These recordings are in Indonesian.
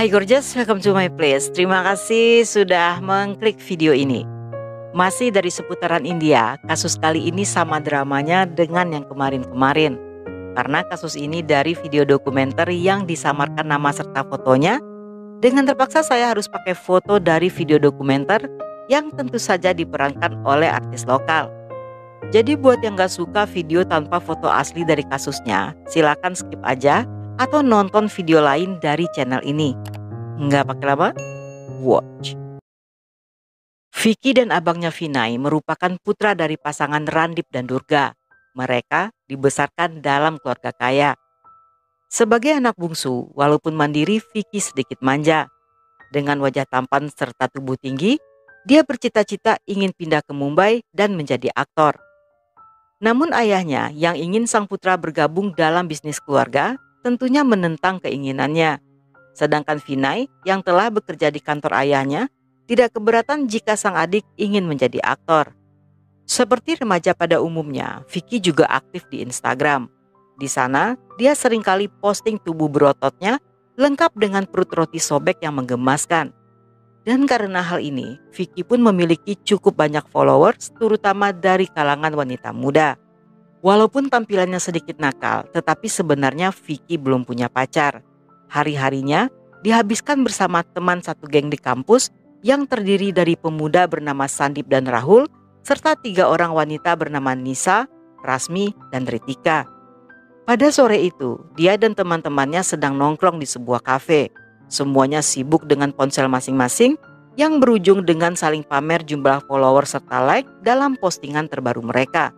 Hai gorgeous, welcome to my place. Terima kasih sudah mengklik video ini. Masih dari seputaran India, kasus kali ini sama dramanya dengan yang kemarin-kemarin. Karena kasus ini dari video dokumenter yang disamarkan nama serta fotonya, dengan terpaksa saya harus pakai foto dari video dokumenter yang tentu saja diperankan oleh artis lokal. Jadi buat yang gak suka video tanpa foto asli dari kasusnya, silakan skip aja atau nonton video lain dari channel ini. Nggak pakai lama, watch. Vicky dan abangnya Vinay merupakan putra dari pasangan Randip dan Durga. Mereka dibesarkan dalam keluarga kaya. Sebagai anak bungsu, walaupun mandiri, Vicky sedikit manja. Dengan wajah tampan serta tubuh tinggi, dia bercita-cita ingin pindah ke Mumbai dan menjadi aktor. Namun ayahnya yang ingin sang putra bergabung dalam bisnis keluarga tentunya menentang keinginannya. Sedangkan Vinay yang telah bekerja di kantor ayahnya tidak keberatan jika sang adik ingin menjadi aktor. Seperti remaja pada umumnya, Vicky juga aktif di Instagram. Di sana, dia seringkali posting tubuh berototnya lengkap dengan perut roti sobek yang menggemaskan. Dan karena hal ini, Vicky pun memiliki cukup banyak followers, terutama dari kalangan wanita muda. Walaupun tampilannya sedikit nakal, tetapi sebenarnya Vicky belum punya pacar. Hari-harinya dihabiskan bersama teman satu geng di kampus yang terdiri dari pemuda bernama Sandip dan Rahul, serta 3 orang wanita bernama Nisa, Rasmi, dan Ritika. Pada sore itu, dia dan teman-temannya sedang nongkrong di sebuah kafe. Semuanya sibuk dengan ponsel masing-masing yang berujung dengan saling pamer jumlah follower serta like dalam postingan terbaru mereka.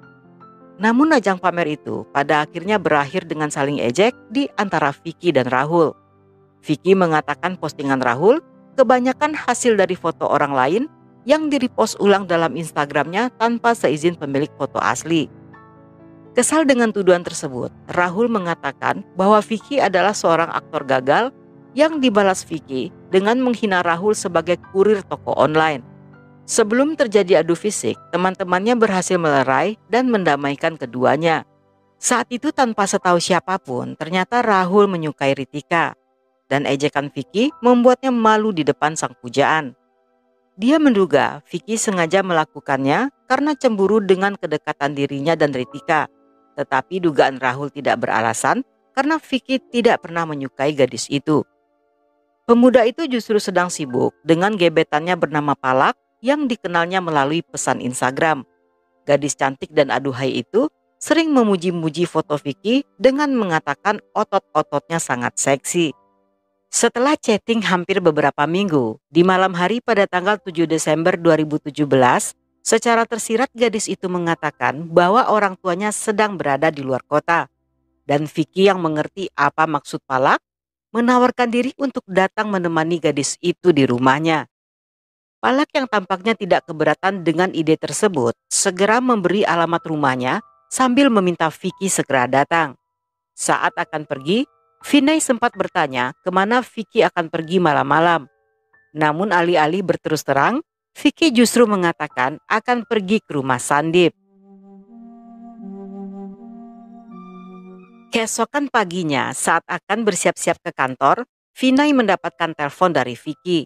Namun ajang pamer itu pada akhirnya berakhir dengan saling ejek di antara Vicky dan Rahul. Vicky mengatakan postingan Rahul kebanyakan hasil dari foto orang lain yang di-repost ulang dalam Instagramnya tanpa seizin pemilik foto asli. Kesal dengan tuduhan tersebut, Rahul mengatakan bahwa Vicky adalah seorang aktor gagal yang dibalas Vicky dengan menghina Rahul sebagai kurir toko online. Sebelum terjadi adu fisik, teman-temannya berhasil melerai dan mendamaikan keduanya. Saat itu tanpa setahu siapapun, ternyata Rahul menyukai Ritika. Dan ejekan Vicky membuatnya malu di depan sang pujaan. Dia menduga Vicky sengaja melakukannya karena cemburu dengan kedekatan dirinya dan Ritika. Tetapi dugaan Rahul tidak beralasan karena Vicky tidak pernah menyukai gadis itu. Pemuda itu justru sedang sibuk dengan gebetannya bernama Palak yang dikenalnya melalui pesan Instagram. Gadis cantik dan aduhai itu sering memuji-muji foto Vicky dengan mengatakan otot-ototnya sangat seksi. Setelah chatting hampir beberapa minggu, di malam hari pada tanggal 7 Desember 2017, secara tersirat gadis itu mengatakan bahwa orang tuanya sedang berada di luar kota. Dan Vicky yang mengerti apa maksud Palak, menawarkan diri untuk datang menemani gadis itu di rumahnya. Palak yang tampaknya tidak keberatan dengan ide tersebut, segera memberi alamat rumahnya sambil meminta Vicky segera datang. Saat akan pergi, Vinay sempat bertanya kemana Vicky akan pergi malam-malam. Namun alih-alih berterus terang, Vicky justru mengatakan akan pergi ke rumah Sandip. Keesokan paginya saat akan bersiap-siap ke kantor, Vinay mendapatkan telepon dari Vicky.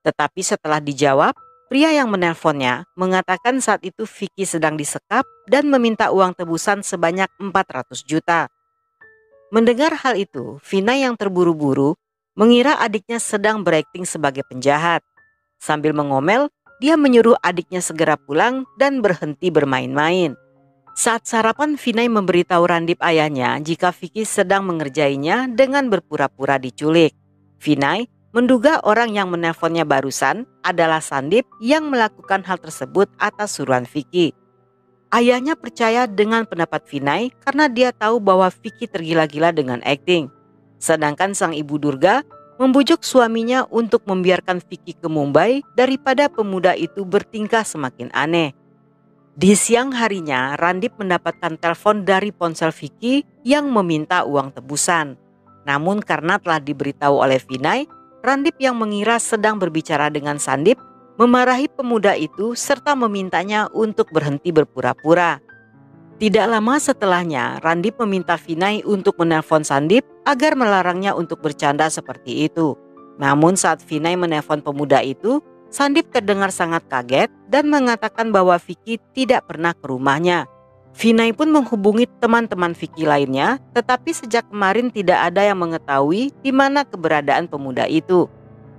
Tetapi setelah dijawab, pria yang menelponnya mengatakan saat itu Vicky sedang disekap dan meminta uang tebusan sebanyak 400 juta. Mendengar hal itu, Vinay yang terburu-buru mengira adiknya sedang berakting sebagai penjahat. Sambil mengomel, dia menyuruh adiknya segera pulang dan berhenti bermain-main. Saat sarapan, Vinay memberitahu Randip ayahnya jika Vicky sedang mengerjainya dengan berpura-pura diculik. Vinay menduga orang yang menelponnya barusan adalah Sandip yang melakukan hal tersebut atas suruhan Vicky. Ayahnya percaya dengan pendapat Vinay karena dia tahu bahwa Vicky tergila-gila dengan akting. Sedangkan sang ibu Durga membujuk suaminya untuk membiarkan Vicky ke Mumbai daripada pemuda itu bertingkah semakin aneh. Di siang harinya, Randip mendapatkan telepon dari ponsel Vicky yang meminta uang tebusan. Namun karena telah diberitahu oleh Vinay, Randip yang mengira sedang berbicara dengan Sandip memarahi pemuda itu serta memintanya untuk berhenti berpura-pura. Tidak lama setelahnya, Randip meminta Vinay untuk menelpon Sandip agar melarangnya untuk bercanda seperti itu. Namun saat Vinay menelpon pemuda itu, Sandip terdengar sangat kaget dan mengatakan bahwa Vicky tidak pernah ke rumahnya. Vinay pun menghubungi teman-teman Vicky lainnya, tetapi sejak kemarin tidak ada yang mengetahui di mana keberadaan pemuda itu.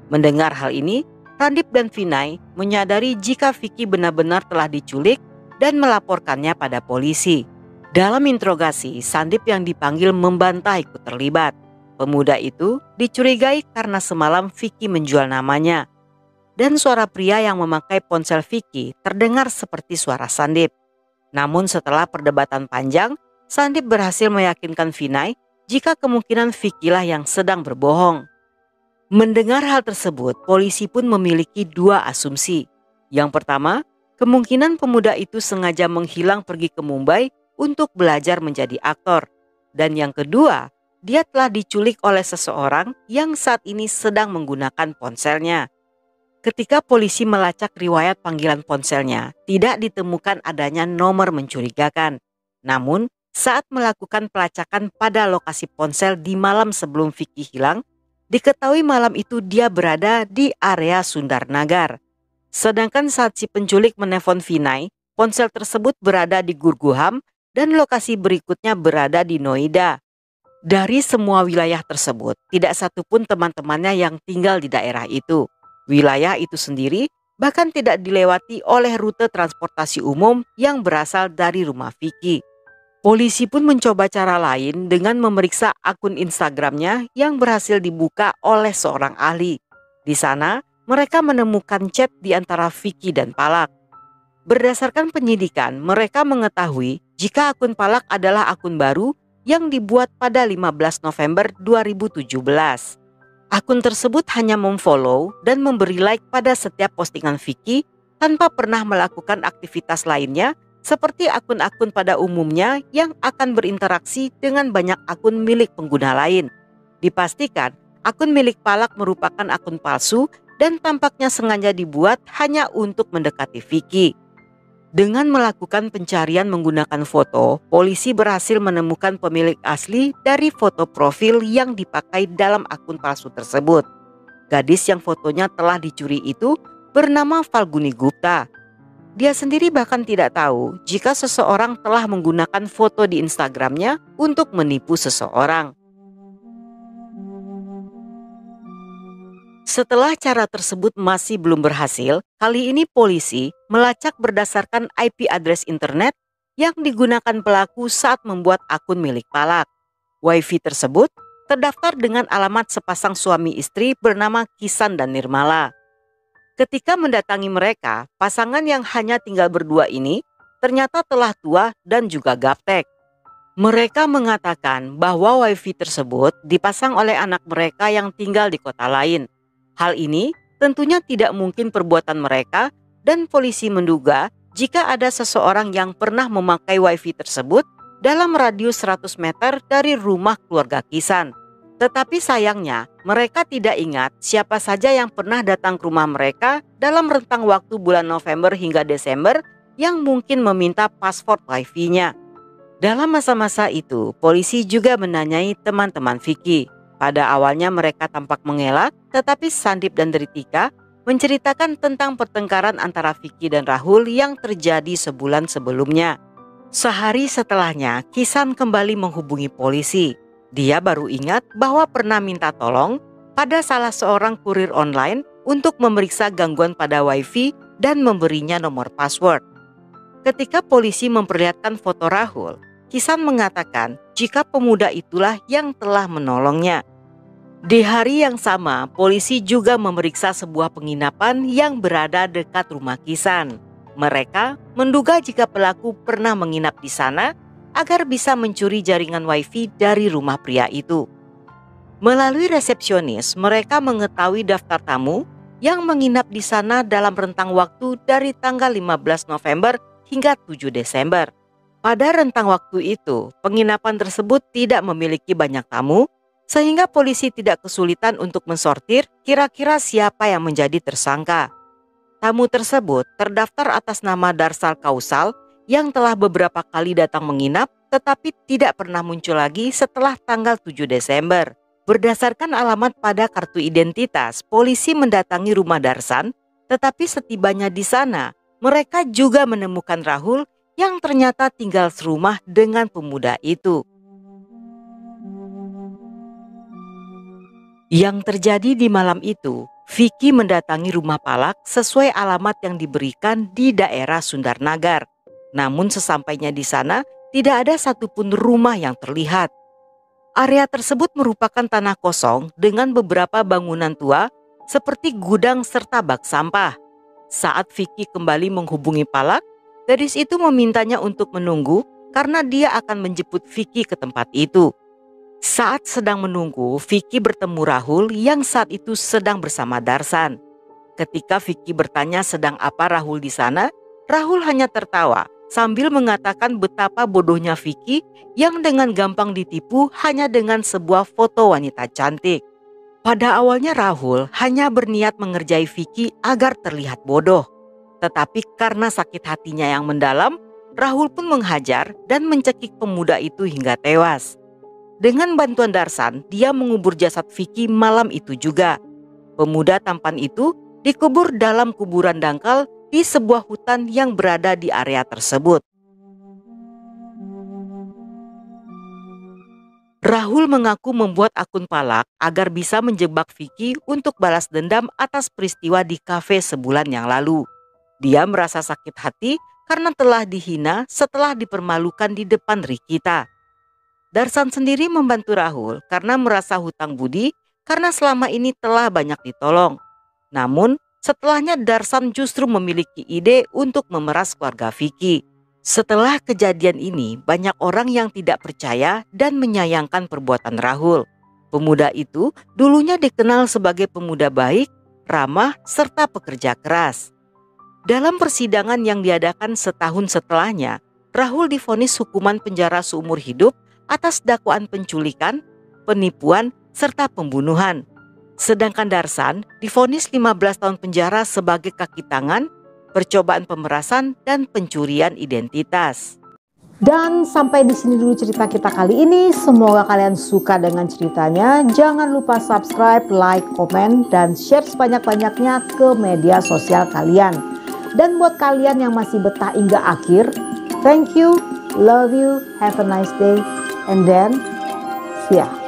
Mendengar hal ini, Sandip dan Vinay menyadari jika Vicky benar-benar telah diculik dan melaporkannya pada polisi. Dalam interogasi, Sandip yang dipanggil membantah ikut terlibat. Pemuda itu dicurigai karena semalam Vicky menjual namanya. Dan suara pria yang memakai ponsel Vicky terdengar seperti suara Sandip. Namun setelah perdebatan panjang, Sandip berhasil meyakinkan Vinay jika kemungkinan Vicky lah yang sedang berbohong. Mendengar hal tersebut, polisi pun memiliki dua asumsi. Yang pertama, kemungkinan pemuda itu sengaja menghilang pergi ke Mumbai untuk belajar menjadi aktor. Dan yang kedua, dia telah diculik oleh seseorang yang saat ini sedang menggunakan ponselnya. Ketika polisi melacak riwayat panggilan ponselnya, tidak ditemukan adanya nomor mencurigakan. Namun, saat melakukan pelacakan pada lokasi ponsel di malam sebelum Vicky hilang, diketahui malam itu dia berada di area Sundarnagar. Sedangkan saat si penculik menelpon Vinay, ponsel tersebut berada di Gurguham dan lokasi berikutnya berada di Noida. Dari semua wilayah tersebut, tidak satupun teman-temannya yang tinggal di daerah itu. Wilayah itu sendiri bahkan tidak dilewati oleh rute transportasi umum yang berasal dari rumah Vicky. Polisi pun mencoba cara lain dengan memeriksa akun Instagramnya yang berhasil dibuka oleh seorang ahli. Di sana, mereka menemukan chat di antara Vicky dan Palak. Berdasarkan penyidikan, mereka mengetahui jika akun Palak adalah akun baru yang dibuat pada 15 November 2017. Akun tersebut hanya memfollow dan memberi like pada setiap postingan Vicky tanpa pernah melakukan aktivitas lainnya seperti akun-akun pada umumnya yang akan berinteraksi dengan banyak akun milik pengguna lain. Dipastikan akun milik Palak merupakan akun palsu dan tampaknya sengaja dibuat hanya untuk mendekati Vicky. Dengan melakukan pencarian menggunakan foto, polisi berhasil menemukan pemilik asli dari foto profil yang dipakai dalam akun palsu tersebut. Gadis yang fotonya telah dicuri itu bernama Falguni Gupta. Dia sendiri bahkan tidak tahu jika seseorang telah menggunakan foto di Instagramnya untuk menipu seseorang. Setelah cara tersebut masih belum berhasil, kali ini polisi melacak berdasarkan IP address internet yang digunakan pelaku saat membuat akun milik Palak. Wifi tersebut terdaftar dengan alamat sepasang suami istri bernama Kisan dan Nirmala. Ketika mendatangi mereka, pasangan yang hanya tinggal berdua ini ternyata telah tua dan juga gaptek. Mereka mengatakan bahwa wifi tersebut dipasang oleh anak mereka yang tinggal di kota lain. Hal ini tentunya tidak mungkin perbuatan mereka dan polisi menduga jika ada seseorang yang pernah memakai wifi tersebut dalam radius 100 meter dari rumah keluarga Kisan. Tetapi sayangnya mereka tidak ingat siapa saja yang pernah datang ke rumah mereka dalam rentang waktu bulan November hingga Desember yang mungkin meminta password wifi-nya. Dalam masa-masa itu, polisi juga menanyai teman-teman Vicky. Pada awalnya mereka tampak mengelak, tetapi Sandip dan Ritika menceritakan tentang pertengkaran antara Vicky dan Rahul yang terjadi sebulan sebelumnya. Sehari setelahnya, Kisan kembali menghubungi polisi. Dia baru ingat bahwa pernah minta tolong pada salah seorang kurir online untuk memeriksa gangguan pada wifi dan memberinya nomor password. Ketika polisi memperlihatkan foto Rahul, Kisan mengatakan jika pemuda itulah yang telah menolongnya. Di hari yang sama, polisi juga memeriksa sebuah penginapan yang berada dekat rumah Kisan. Mereka menduga jika pelaku pernah menginap di sana agar bisa mencuri jaringan wifi dari rumah pria itu. Melalui resepsionis, mereka mengetahui daftar tamu yang menginap di sana dalam rentang waktu dari tanggal 15 November hingga 7 Desember. Pada rentang waktu itu, penginapan tersebut tidak memiliki banyak tamu, sehingga polisi tidak kesulitan untuk mensortir kira-kira siapa yang menjadi tersangka. Tamu tersebut terdaftar atas nama Darsal Kausal yang telah beberapa kali datang menginap tetapi tidak pernah muncul lagi setelah tanggal 7 Desember. Berdasarkan alamat pada kartu identitas, polisi mendatangi rumah Darsan, tetapi setibanya di sana, mereka juga menemukan Rahul yang ternyata tinggal serumah dengan pemuda itu. Yang terjadi di malam itu, Vicky mendatangi rumah Palak sesuai alamat yang diberikan di daerah Sundarnagar. Namun sesampainya di sana, tidak ada satupun rumah yang terlihat. Area tersebut merupakan tanah kosong dengan beberapa bangunan tua seperti gudang serta bak sampah. Saat Vicky kembali menghubungi Palak, gadis itu memintanya untuk menunggu karena dia akan menjemput Vicky ke tempat itu. Saat sedang menunggu, Vicky bertemu Rahul yang saat itu sedang bersama Darsan. Ketika Vicky bertanya sedang apa Rahul di sana, Rahul hanya tertawa sambil mengatakan betapa bodohnya Vicky yang dengan gampang ditipu hanya dengan sebuah foto wanita cantik. Pada awalnya Rahul hanya berniat mengerjai Vicky agar terlihat bodoh. Tetapi karena sakit hatinya yang mendalam, Rahul pun menghajar dan mencekik pemuda itu hingga tewas. Dengan bantuan Darsan, dia mengubur jasad Vicky malam itu juga. Pemuda tampan itu dikubur dalam kuburan dangkal di sebuah hutan yang berada di area tersebut. Rahul mengaku membuat akun Palak agar bisa menjebak Vicky untuk balas dendam atas peristiwa di kafe sebulan yang lalu. Dia merasa sakit hati karena telah dihina setelah dipermalukan di depan Rikita. Darsan sendiri membantu Rahul karena merasa hutang budi karena selama ini telah banyak ditolong. Namun setelahnya Darsan justru memiliki ide untuk memeras keluarga Vicky. Setelah kejadian ini, banyak orang yang tidak percaya dan menyayangkan perbuatan Rahul. Pemuda itu dulunya dikenal sebagai pemuda baik, ramah, serta pekerja keras. Dalam persidangan yang diadakan setahun setelahnya, Rahul divonis hukuman penjara seumur hidup atas dakwaan penculikan, penipuan, serta pembunuhan. Sedangkan Darsan divonis 15 tahun penjara sebagai kaki tangan, percobaan pemerasan, dan pencurian identitas. Dan sampai di sini dulu cerita kita kali ini. Semoga kalian suka dengan ceritanya. Jangan lupa subscribe, like, komen, dan share sebanyak-banyaknya ke media sosial kalian. Dan buat kalian yang masih betah hingga akhir, thank you, love you, have a nice day, and then see ya.